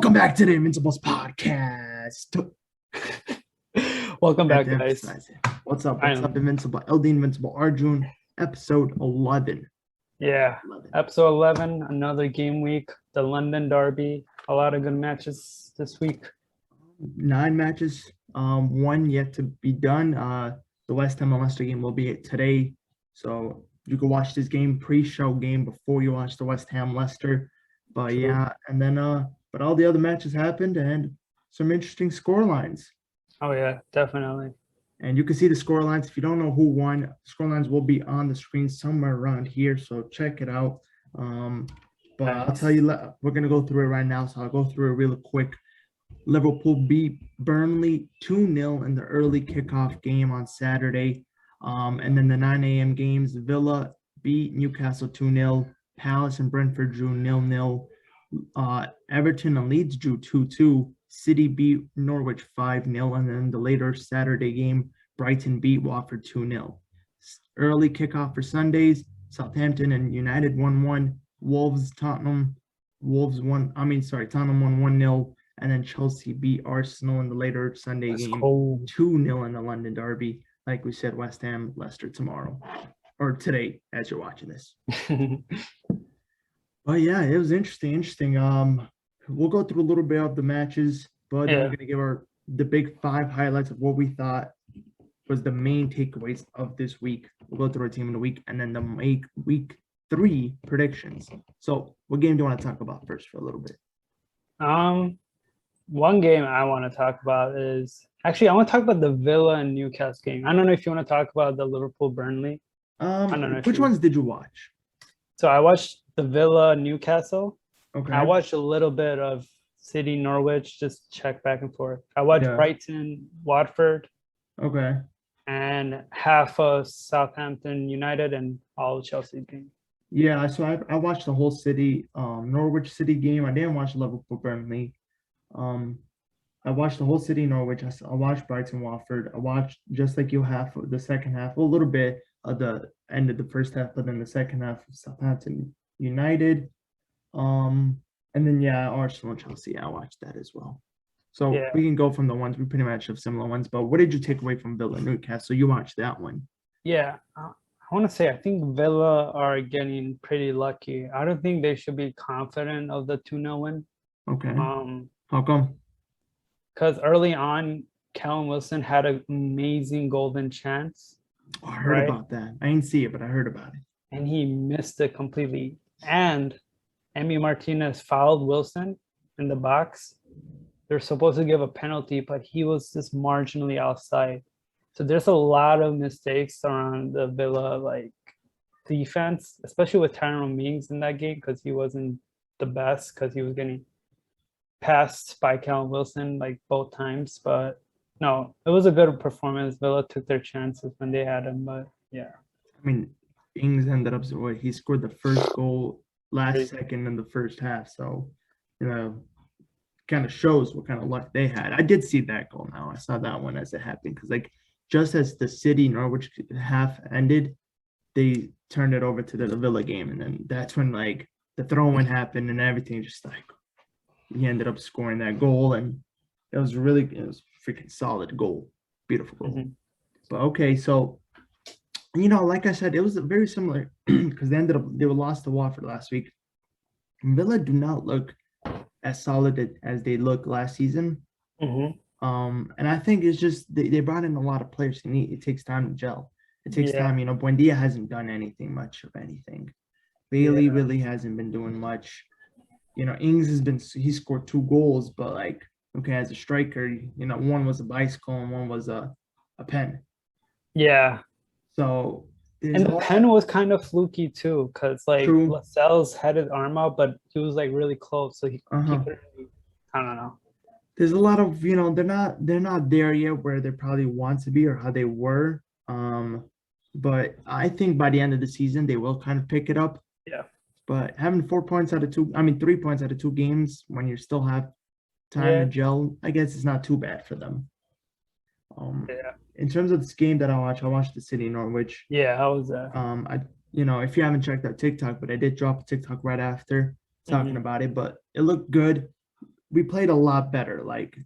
Welcome back to the Invincibles podcast. Welcome I have back, to guys. emphasize it. What's up? I What's up, am. Invincible Eldin Invincible Arjun, episode 11. Yeah, 11. episode 11, another game week, the London Derby. A lot of good matches this week. 9 matches, one yet to be done. The West Ham and Leicester game will be today, so you can watch this game, pre-show game, before you watch the West Ham Leicester. But True. yeah, and then but all the other matches happened and some interesting score lines. Oh yeah, definitely. And you can see the score lines. If you don't know who won, score lines will be on the screen somewhere around here, so check it out. But I'll tell you, we're going to go through it right now, so I'll go through it real quick. Liverpool beat Burnley 2-0 in the early kickoff game on Saturday. And then the 9 a.m. games, Villa beat Newcastle 2-0. Palace and Brentford drew 0-0. Everton and Leeds drew 2-2. City beat Norwich 5-0. And then the later Saturday game, Brighton beat Watford 2-0. Early kickoff for Sundays, Southampton and United 1-1. Tottenham won 1-0. And then Chelsea beat Arsenal in the later Sunday game 2-0 in the London Derby. Like we said, West Ham, Leicester tomorrow. Or today, as you're watching this. But yeah, it was interesting. We'll go through a little bit of the matches, but then we're going to give the big 5 highlights of what we thought was the main takeaways of this week. We'll go through our team of the week and then the week 3 predictions. So what game do you want to talk about first for a little bit? One game I want to talk about is actually I want to talk about the Villa and Newcastle game. I don't know if you want to talk about the Liverpool Burnley. I don't know which ones did you watch? So I watched the Villa Newcastle. Okay. I watched a little bit of City Norwich, just check back and forth. I watched Brighton Watford. Okay. And half of Southampton United and all of Chelsea game. Yeah, so I watched the whole City Norwich City game. I didn't watch Liverpool Burnley. I watched the whole City Norwich. I watched Brighton Watford. I watched just like you half of the second half, a little bit of the end of the first half, but then the second half of Southampton United. And then Arsenal and Chelsea. I watched that as well. So we can go from the ones we pretty much have similar ones. But what did you take away from Villa Newcastle? You watched that one. Yeah, I want to say I think Villa are getting pretty lucky. I don't think they should be confident of the 2-0 win. Okay. How come? Because early on, Callum Wilson had an amazing golden chance. Oh, I heard about that. I didn't see it, but I heard about it. And he missed it completely. And Emi Martinez fouled Wilson in the box. They're supposed to give a penalty, but he was just marginally outside. So there's a lot of mistakes around the Villa defense, especially with Tyrone Mings in that game because he wasn't the best because he was getting passed by Callum Wilson both times. But no, it was a good performance. Villa took their chances when they had him, but yeah. I mean, Ings ended up he scored the first goal last second in the first half, so kind of shows what kind of luck they had. I did see that goal now. I saw that one as it happened because just as the City Norwich half ended, they turned it over to the Villa game, and then that's when the throw-in happened and everything. Just he ended up scoring that goal, and it was freaking solid goal, beautiful goal. Mm-hmm. But okay, so like I said, it was very similar because they were lost to Watford last week. Villa do not look as solid as they looked last season. Mm-hmm. And I think it's just they brought in a lot of players. It takes time to gel. It takes time. Buendia hasn't done much of anything. Bailey really hasn't been doing much. Ings he scored 2 goals, but as a striker, one was a bicycle and one was a pen. Yeah. So the pen was kind of fluky too, because Lascelles had his arm out, but he was really close, so he couldn't. I don't know. There's a lot of they're not there yet where they probably want to be or how they were. But I think by the end of the season they will kind of pick it up. Yeah. But having 3 points out of 2 games when you still have time to gel, I guess it's not too bad for them. In terms of this game that I watched the City Norwich. Yeah, how was that? If you haven't checked out TikTok, but I did drop a TikTok right after talking about it, but it looked good. we played a lot better. Like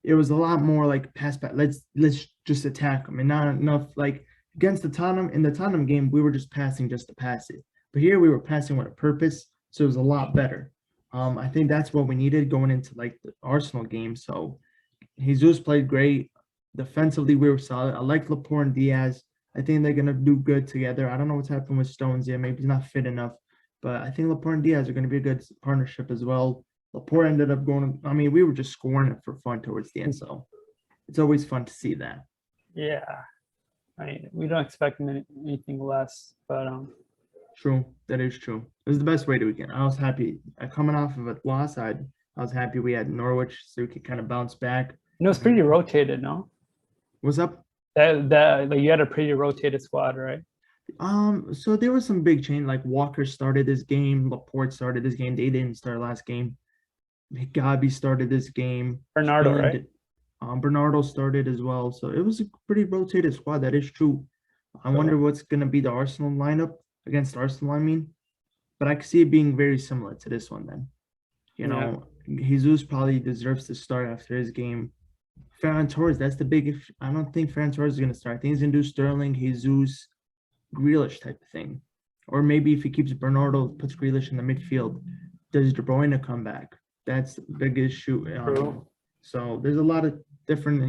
it was a lot more like pass back. Let's just attack them, and not enough like against the Tottenham. In the Tottenham game, we were just passing just to pass it, but here we were passing with a purpose, so it was a lot better. I think that's what we needed going into like the Arsenal game. So Jesus played great. Defensively, we were solid. I like Laporte and Diaz. I think they're gonna do good together. I don't know what's happened with Stones yet. Maybe he's not fit enough, but I think Laporte and Diaz are gonna be a good partnership as well. Laporte ended up going. I mean, we were just scoring it for fun towards the end, so it's always fun to see that. Yeah, I mean, we don't expect anything less, but True, that is true. It was the best way to weekend. I was happy coming off of a loss. I was happy we had Norwich, so we could kind of bounce back. it was pretty rotated, no? What's up? That like you had a pretty rotated squad, right? So there was some big change. Like Walker started this game, Laporte started this game. They didn't start last game. Gabi started this game. Bernardo, right? Bernardo started as well. So it was a pretty rotated squad. That is true. I wonder what's gonna be the Arsenal lineup against Arsenal. I mean, but I can see it being very similar to this one. Then, you know, Jesus probably deserves to start after his game. Ferran Torres, that's the big. I don't think Ferran Torres is gonna start. I think he's gonna do Sterling, Jesus, Grealish type of thing, or maybe if he keeps Bernardo, puts Grealish in the midfield, does De Bruyne come back? That's the big issue. So there's a lot of different,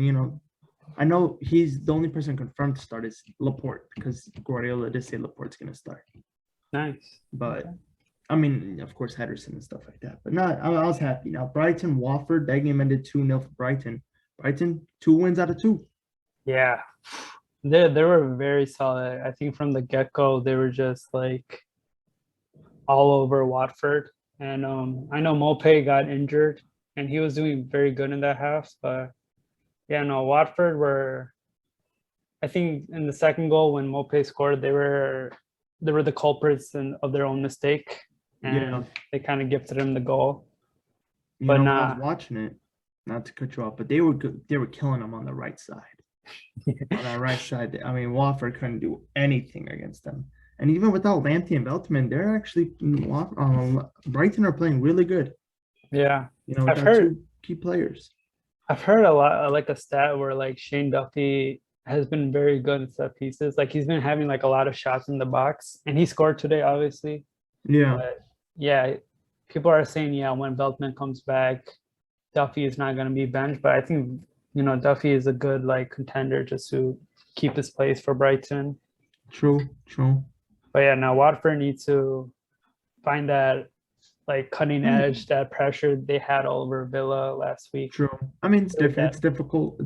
I know he's the only person confirmed to start is Laporte because Guardiola did say Laporte's going to start. Nice. But, I mean, of course, Henderson and stuff like that. But I was happy. Now, Brighton, Watford, that game ended 2-0 for Brighton. Brighton, 2 wins out of 2. Yeah. They were very solid. I think from the get-go, they were just like all over Watford. And I know Mopé got injured and he was doing very good in that half. But yeah, no, Watford were, I think in the second goal when Mopé scored, they were the culprits of their own mistake. And they kind of gifted him the goal. I was watching it, not to cut you off, but they were good. They were killing them on the right side. On that right side, I mean, Watford couldn't do anything against them. And even without Lamptey and Beltman, they're actually Brighton are playing really good. Yeah, I've heard 2 key players. I've heard a lot, like a stat where like Shane Duffy has been very good at set pieces. Like he's been having like a lot of shots in the box, and he scored today, obviously. Yeah, but yeah, people are saying when Beltman comes back, Duffy is not going to be benched. But I think Duffy is a good like contender just to keep his place for Brighton. True. But yeah, now Watford needs to find that like cutting edge, that pressure they had all over Villa last week. True. I mean, it's different. It's difficult,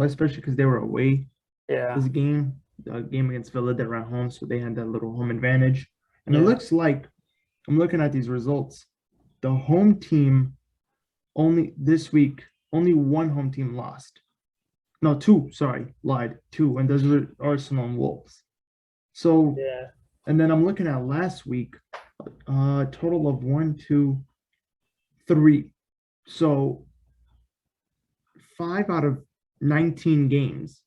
especially because they were away. Yeah. This game, the game against Villa, they were at home, so they had that little home advantage. And it looks like, I'm looking at these results, the home team this week, only one home team lost. No, 2, sorry, lied, 2, and those were Arsenal and Wolves. So, and then I'm looking at last week, total of 1, 2, 3. So 5 out of 19 games,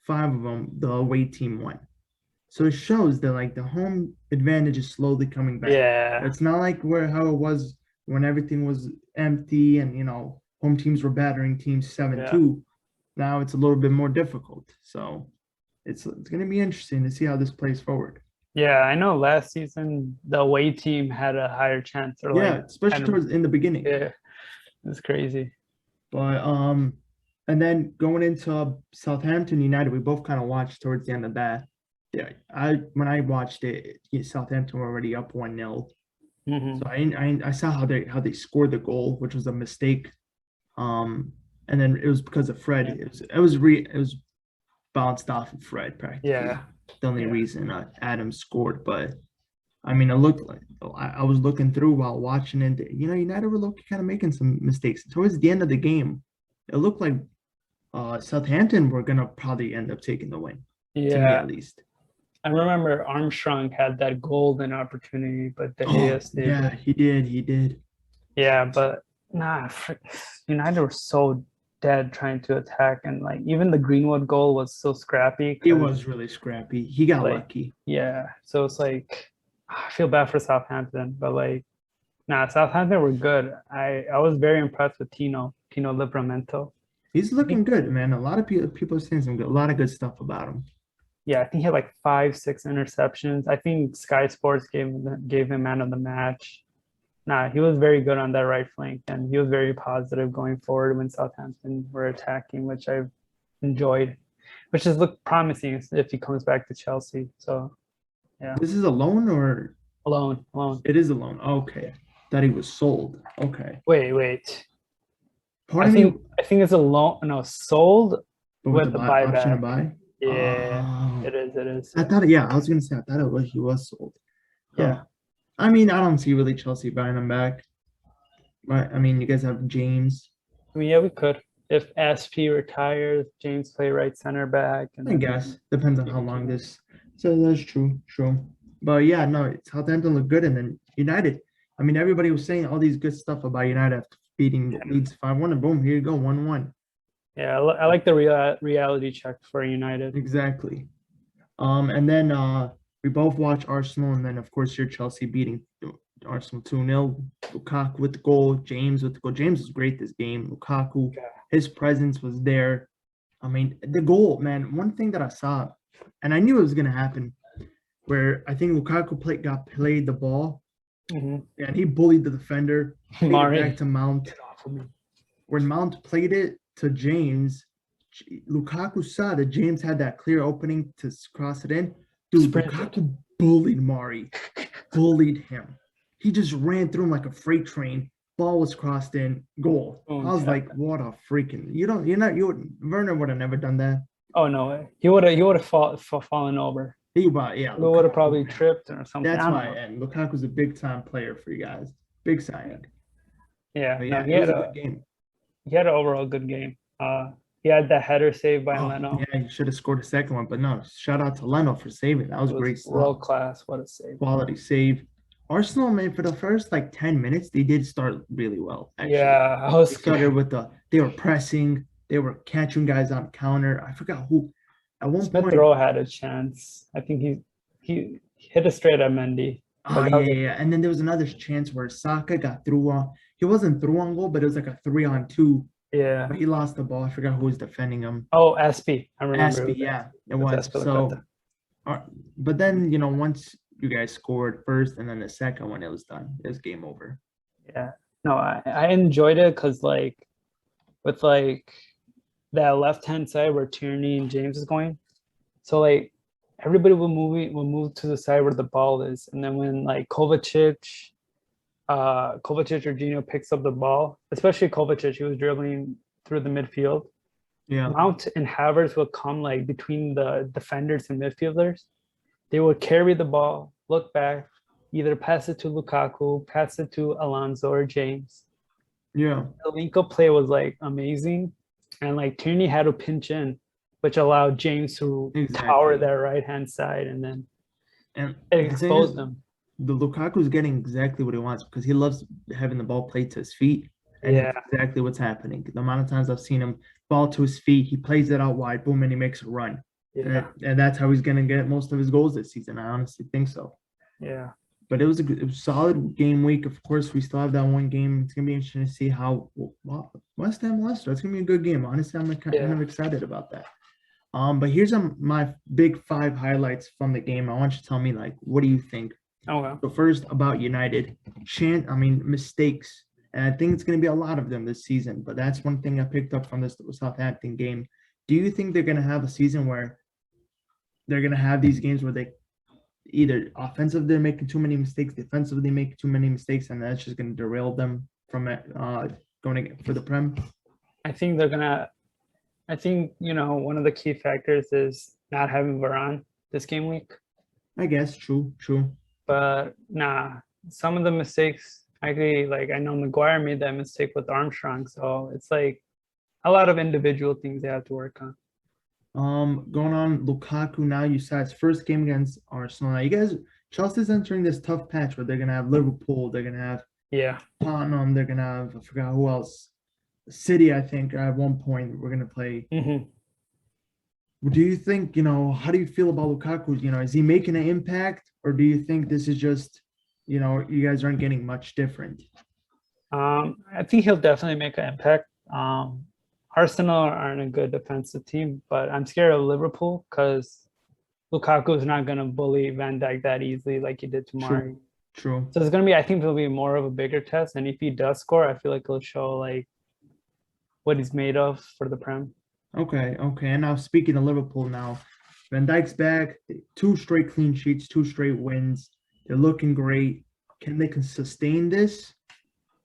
5 of them, the away team won. So it shows that like the home advantage is slowly coming back. Yeah. It's not like how it was when everything was empty and home teams were battering teams 7-2. Now it's a little bit more difficult. So it's going to be interesting to see how this plays forward. Yeah, I know last season the away team had a higher chance. Especially towards in the beginning. Yeah, it's crazy. But and then going into Southampton United, we both kind of watched towards the end of that. Yeah, when I watched it, Southampton were already up 1-0. So I saw how they scored the goal, which was a mistake. And then it was because of Fred. It was bounced off of Fred practically. Yeah. The only reason Adam scored, but I mean, it looked like I was looking through while watching it. United were kind of making some mistakes towards the end of the game. It looked like Southampton were gonna probably end up taking the win. Yeah, to me at least. I remember Armstrong had that golden opportunity, but De Gea stayed. He did. Yeah, but United were so dead trying to attack, and like even the Greenwood goal was so scrappy. It was really scrappy. He got lucky. Yeah, so it's like I feel bad for Southampton, but like Nah, Southampton were good. I was very impressed with Tino Livramento. He's looking good, man. A lot of people are saying a lot of good stuff about him. Yeah, I think he had like 5, 6 interceptions. I think Sky Sports gave him man of the match. Nah, he was very good on that right flank, and he was very positive going forward when Southampton were attacking, which I've enjoyed, which has looked promising if he comes back to Chelsea. So, yeah. This is a loan or Alone. it is a loan? Okay, thought he was sold. Okay, Wait. pardon me. I think it's a loan. No, sold But with the option to buyback. buy. Yeah, Oh. it is. I thought, yeah, I was gonna say I thought he was sold. Yeah. I mean, I don't see really Chelsea buying him back. But I mean, you guys have James. I mean, yeah, we could. If SP retires, James play right center back. And I guess depends on how long this. So that's true. But yeah, no, Southampton looked good, and then United. I mean, everybody was saying all these good stuff about United after beating Leeds 5-1, and boom, here you go, 1-1. Yeah, I like the reality check for United. Exactly. And then we both watch Arsenal, and then of course you're Chelsea beating Arsenal 2-0. Lukaku with the goal, James with the goal. James was great this game. Lukaku, his presence was there. I mean, the goal, man. One thing that I saw, and I knew it was gonna happen, where I think Lukaku played the ball, and he bullied the defender. Back to Mount. When Mount played it to James, Lukaku saw that James had that clear opening to cross it in. Dude, Lukaku bullied Mari, bullied him. He just ran through him like a freight train. Ball was crossed in, goal. I was like, what a freaking! Werner would have never done that. Oh no way! He would have fallen over. He would have probably tripped or something. That's why. And Lukaku's a big time player for you guys. Big signing. Yeah, he had a good game. He had an overall good game. He had that header saved by Leno. Yeah, he should have scored a second one, but no. Shout out to Leno for saving. That was great stuff. World class. What a save. Quality save. Arsenal, man, for the first 10 minutes, they did start really well. Actually. Yeah, I was started with they were pressing, they were catching guys on counter. I forgot who. At one point, Rowe had a chance. I think he hit it straight at Mendy. Yeah. And then there was another chance where Saka got through on. He wasn't through on goal, but it was like a 3-on-2. Yeah. But he lost the ball. I forgot who was defending him. Oh, SP. I remember. SP, yeah, it was. So, but then once you guys scored first, and then the second one, it was done. It was game over. Yeah. No, I enjoyed it because with that left-hand side where Tierney and James is going, so everybody will move to the side where the ball is, and then when Kovacic or Gino picks up the ball, especially Kovacic, he was dribbling through the midfield. Yeah. Mount and Havertz would come between the defenders and midfielders. They would carry the ball, look back, either pass it to Lukaku, pass it to Alonso or James. Yeah. The link-up play was amazing. And Tierney had to pinch in, which allowed James to power that right-hand side, and then it exposed them. The Lukaku's getting exactly what he wants because he loves having the ball played to his feet. And that's exactly what's happening. The amount of times I've seen him ball to his feet, he plays it out wide, boom, and he makes a run. Yeah. And that's how he's going to get most of his goals this season. I honestly think so. Yeah. But it was a solid game week. Of course, we still have that one game. It's going to be interesting to see how West Ham Leicester. It's going to be a good game. Honestly, I'm kind of excited about that. But here's my big 5 highlights from the game. I want you to tell me, what do you think? Okay. So first, about United. Mistakes. And I think it's going to be a lot of them this season. But that's one thing I picked up from this Southampton game. Do you think they're going to have a season where they're going to have these games where they either offensive they're making too many mistakes, defensively they make too many mistakes, and that's just going to derail them from going for the Prem? I think they're gonna. I think one of the key factors is not having Varane this game week. I guess true. But some of the mistakes. Actually, I know Maguire made that mistake with Armstrong, so it's a lot of individual things they have to work on. Going on Lukaku now. You saw his first game against Arsenal. Now, you guys, Chelsea's entering this tough patch where they're gonna have Liverpool, they're gonna have Tottenham, they're gonna have I forgot who else. City, I think at one point we're gonna play. Do you think how do you feel about Lukaku? Is he making an impact, or do you think this is just you know, you guys aren't getting much different. I think he'll definitely make an impact. Arsenal aren't a good defensive team, but I'm scared of Liverpool because Lukaku is not going to bully Van Dijk that easily like he did tomorrow. True, true. So it's going to be, I think it'll be more of a bigger test. And if he does score, I feel like he'll show like what he's made of for the Prem. Okay, okay. And now speaking of Liverpool now, Van Dijk's back, 2 straight clean sheets, 2 straight wins. They're looking great. Can they sustain this?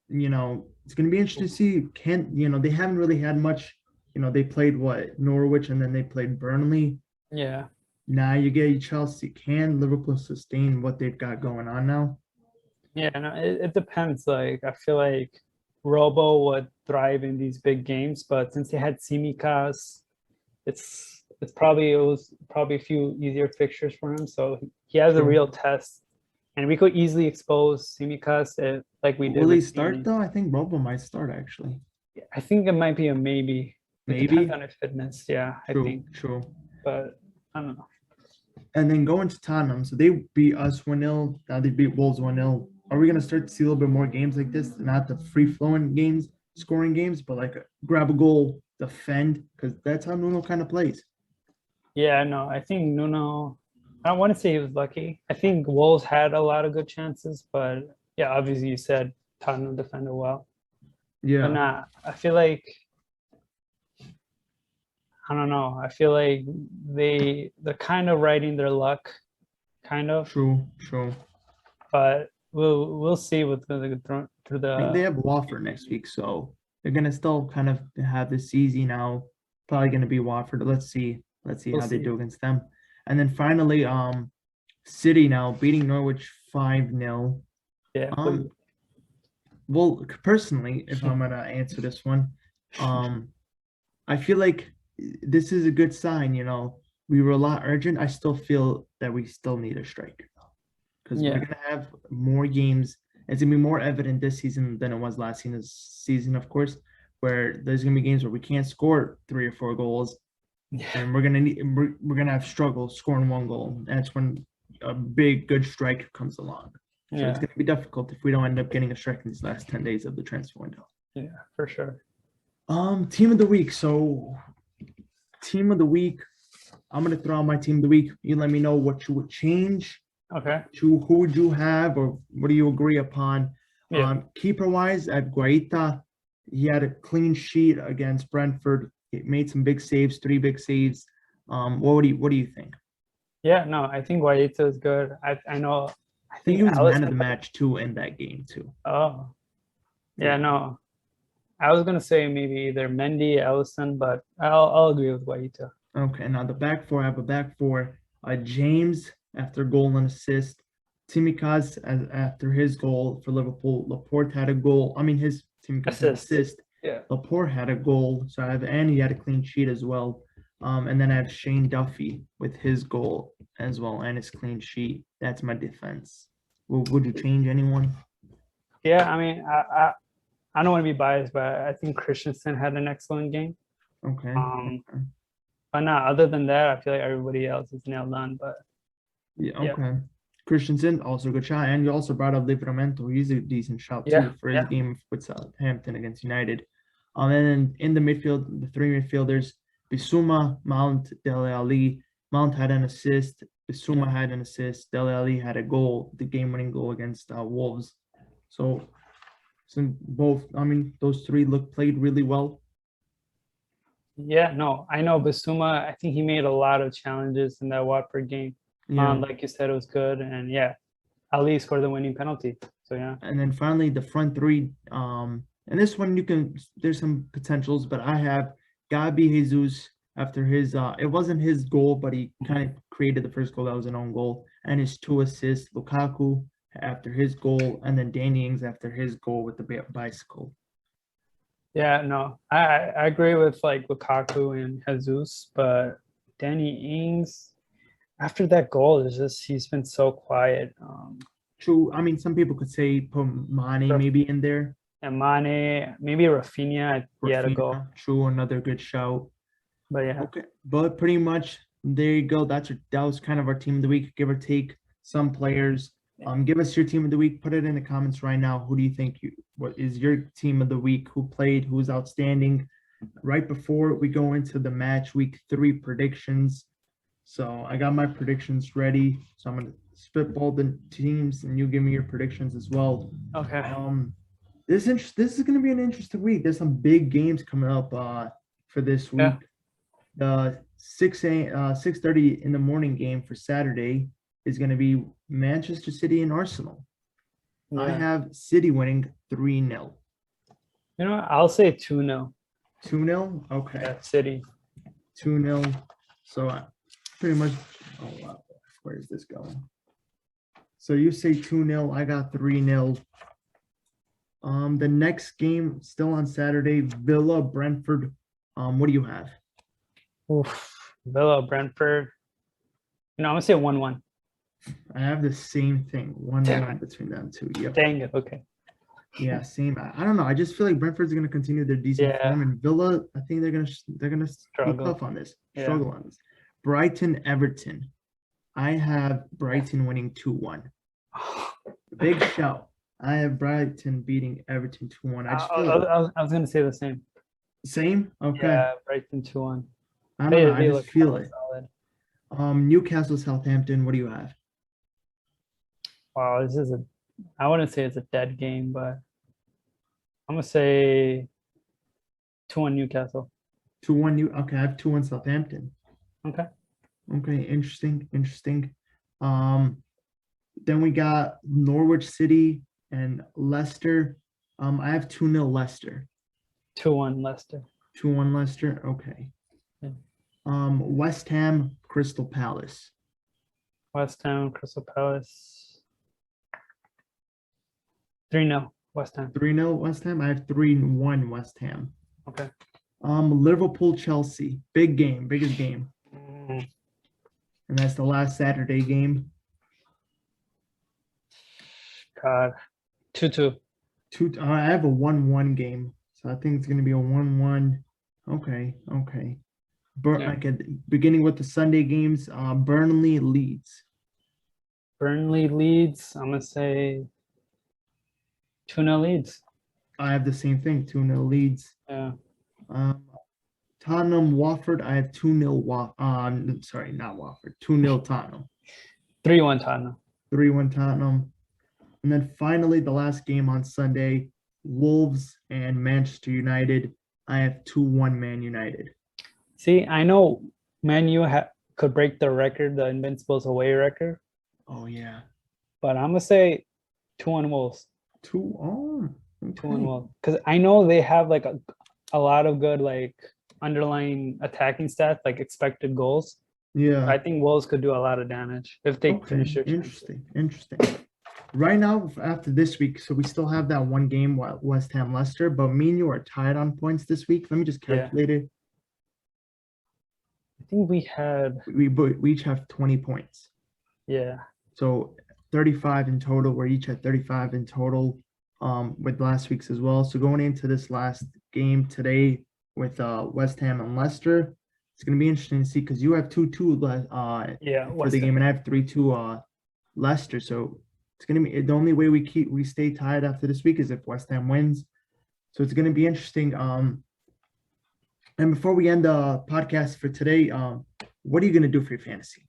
You know, it's going to be interesting to see. You know, they haven't really had much. You know, they played what, Norwich, and then they played Burnley. Yeah. Now you get Chelsea. Can Liverpool sustain what they've got going on now? Yeah, no, it depends. Like, I feel like Robo would thrive in these big games, but since they had Simicas, it was probably a few easier fixtures for him. So he has a True. real test, and we could easily expose Simicas like we did. Will he with start Cini. though? I think Robo might start actually. I think it might be a maybe. It Maybe. depends on his fitness. Yeah, I True, think. true. But I don't know. And then going to Tottenham, so they beat us 1-0. Now they beat Wolves 1-0. Are we gonna start to see a little bit more games like this? Not the free flowing games, scoring games, but like grab a goal, defend, because that's how Nuno kind of plays. Yeah, no, I think Nuno, I don't want to say he was lucky. I think Wolves had a lot of good chances, but yeah, obviously you said Tottenham defended well. But Yeah, nah, I feel like, I don't know. I feel like they're kind of riding their luck, kind of. true, true. But we'll see with through I mean, they the have Watford next week, so they're gonna still kind of have this easy now. Probably gonna be Watford. Let's see we'll how they see. do against them. And then finally, City now beating Norwich 5-0. Yeah, Well, personally, if I'm gonna answer this one, I feel like this is a good sign. You know, we were a lot urgent. I still feel that we still need a striker because we're yeah, gonna have more games. It's gonna be more evident this season than it was last season, of course, where there's gonna be games where we can't score 3 or 4 goals, yeah, and we're gonna have struggles scoring 1 goal. That's when a big good striker comes along. So it's yeah, going to be difficult if we don't end up getting a strike in these last 10 days of the transfer window. yeah, for sure. Team of the week. So, team of the week. I'm going to throw out my team of the week. You let me know what you would change. Okay. Who would you have, or what do you agree upon? Yeah. Keeper wise, I have Guaita. He had a clean sheet against Brentford. He made some big saves, 3 big saves. What do you think? Yeah, no, I think Guaita is good. I know. I I think think he was man of the Alisson. match too in that game too. Oh, yeah, no. I was gonna say maybe either Mendy, Alisson, but I'll agree with Guaita. Okay, now the back four, I have a back four. James after goal and assist. Tsimikas after his goal for Liverpool. Laporte had a goal. I mean, his Tsimikas had an Assist. assist. Yeah. Laporte had a goal. So and he had a clean sheet as well. And then I have Shane Duffy with his goal as well and his clean sheet. That's my defense. Would you change anyone? Yeah, I mean, I don't want to be biased, but I think Christensen had an excellent game. Okay. Okay. Okay. But not other than that, I feel like everybody else is nailed on. But Yeah, yeah, okay. Christensen, also a good shot. And you also brought up Livramento. He's a decent shot Yeah, too for his game with Southampton against United. And then in the midfield, the 3 midfielders, Bissouma, Mount, Dele Alli. Mount had an assist. Bissouma had an assist. Dele Alli had a goal, the game-winning goal against Wolves. So both, I mean, those 3 played really well. yeah, no, I know Bissouma. I think he made a lot of challenges in that Watford game. Yeah. Like you said, it was good, and yeah, Ali scored the winning penalty. So yeah, And then finally the front 3. And this one there's some potentials, but I have Gabi Jesus after his it wasn't his goal, but he kind of created the first goal that was an own goal, and his 2 assists. Lukaku after his goal, and then Danny Ings after his goal with the bicycle. yeah, no, I agree with like Lukaku and Jesus, but Danny Ings after that goal is just he's been so quiet. True. I mean, some people could say put Mane maybe in there. And Mane, maybe Rafinha, he had a goal. Rafinha, true, another good shout. But yeah, Okay, but pretty much there you go. That was kind of our team of the week, give or take some players. Give us your team of the week. Put it in the comments right now. Who do you think what is your team of the week? Who played? Who's outstanding? Right before we go into the match week 3 predictions. So I got my predictions ready. So I'm gonna spitball the teams, and you give me your predictions as well. Okay. This is gonna be an interesting week. There's some big games coming up for this week. Yeah. The 6:30 in the morning game for Saturday is going to be Manchester City and Arsenal. I Yeah. have City winning 3-0. You know what? I'll say 2-0. 2-0? Okay. Yeah, City. 2-0. So pretty much, oh wow, where is this going? So you say 2-0, I got 3-0. The next game still on Saturday, Villa Brentford. What do you have? Oof. Villa, Brentford. I'm gonna say 1-1. I have the same thing. 1-1 between them two. Yep. Dang it. Okay. Yeah, same. I don't know. I just feel like Brentford's going to continue their decent form, and Villa, I think they're going to be tough on this. Yeah. Struggle on this. Brighton, Everton. I have Brighton winning 2-1. Big shout. I have Brighton beating Everton 2-1. I just feel I was going to say the same. Same? Okay. Yeah, Brighton 2-1. I don't know. I just feel it. Solid. Newcastle, Southampton. What do you have? Wow, I wouldn't say it's a dead game, but I'm gonna say 2-1 Newcastle. 2-1 Okay, I have 2-1 Southampton. Okay. Okay, interesting. Then we got Norwich City and Leicester. I have 2-0 Leicester. 2-1 Leicester. 2-1 Leicester. Okay. Yeah. West Ham, Crystal Palace. West Ham, Crystal Palace. 3-0 West Ham. 3-0 West Ham. I have 3-1 West Ham. Okay. Liverpool, Chelsea. Big game, biggest game. Mm. And that's the last Saturday game. God. 2-2. I have a 1-1 game. So I think it's going to be a 1-1. Okay. Like at beginning with the Sunday games, Burnley, Leeds. Burnley, Leeds. I'm going to say 2-0 Leeds. I have the same thing, 2-0 Leeds. Yeah. Tottenham, Watford. I have 2-0 sorry, not Watford. 2-0 Tottenham. 3-1 Tottenham. 3-1 Tottenham. And then finally, the last game on Sunday, Wolves and Manchester United. I have 2-1 Man United. See, I know Man U could break the record, the Invincibles away record. Oh, yeah. But I'm going to say 2-1 Wolves. 2-1. Okay. 2-1 Wolves. Because I know they have like a lot of good like underlying attacking stats, like expected goals. Yeah. I think Wolves could do a lot of damage if they finish their Interesting. Right now, after this week, so we still have that one game, West Ham Leicester, but me and you are tied on points this week. Let me just calculate it. I think we each have 20 points. Yeah. So 35 in total. We're each at 35 in total with last week's as well. So going into this last game today with West Ham and Leicester, it's going to be interesting to see because you have 2-2 for the game, and I have 3-2 Leicester. So it's going to be the only way we stay tied after this week is if West Ham wins. So it's going to be interesting. And before we end the podcast for today, what are you going to do for your fantasy?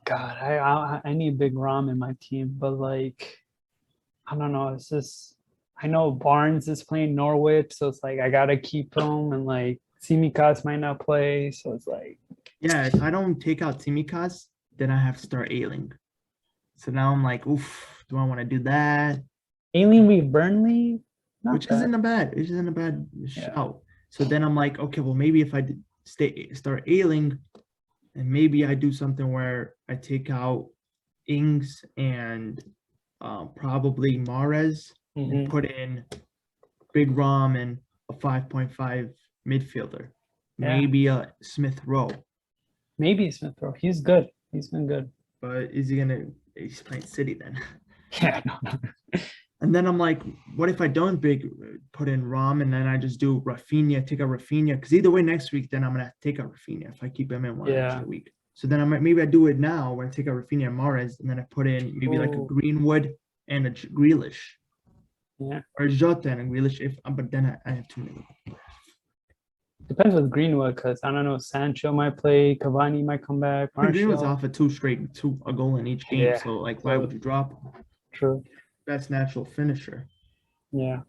God, I need Big Rom in my team, but like, I don't know. It's just, I know Barnes is playing Norwich, so it's like I gotta keep him, and like Tsimikas might not play, so it's like. Yeah, if I don't take out Tsimikas, then I have to start Ailing. So now I'm like, oof, do I want to do that? Ailing with Burnley, which isn't a bad shout. So then I'm like, okay, well maybe if I start Ailing, and maybe I do something where I take out Ings and probably Mahrez and put in Big Rom and a 5.5 midfielder. Yeah. Maybe a Smith Rowe. Maybe Smith Rowe. He's good. He's been good. But he's playing City then. Yeah, no. And then I'm like, what if I don't put in Rom and then I just do Rafinha, take out Rafinha? Because either way, next week, then I'm going to take out Rafinha if I keep him in one extra week. So then maybe I do it now when I take out Rafinha and Mahrez, and then I put in maybe like a Ooh. Greenwood and a Grealish, Yeah. or a Jota and a Grealish. But then I have too many. Depends with Greenwood, because I don't know, Sancho might play, Cavani might come back, Greenwood's Martial. off at a goal in each game. Yeah, So like, why would you drop him? True. Best natural finisher. Yeah.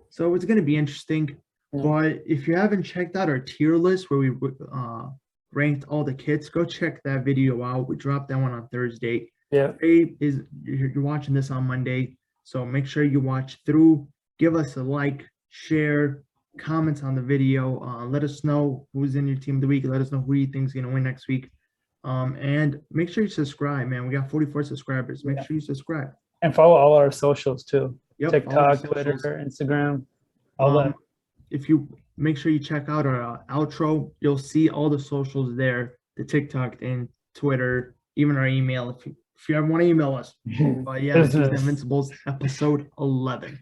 So it's gonna be interesting. Yeah. But if you haven't checked out our tier list where we ranked all the kits, go check that video out. We dropped that one on Thursday. Yeah. You're watching this on Monday, so make sure you watch through. Give us a like, share, comments on the video. Let us know who's in your team of the week. Let us know who you think is gonna win next week. And make sure you subscribe, man. We got 44 subscribers. Make sure you subscribe. And follow all our socials too. Yep, follow TikTok, the Twitter, socials. Instagram, all that. If you make sure you check out our outro, you'll see all the socials there, the TikTok and Twitter, even our email. If you ever want to email us. But yeah, this is the Business. Invincibles episode 11.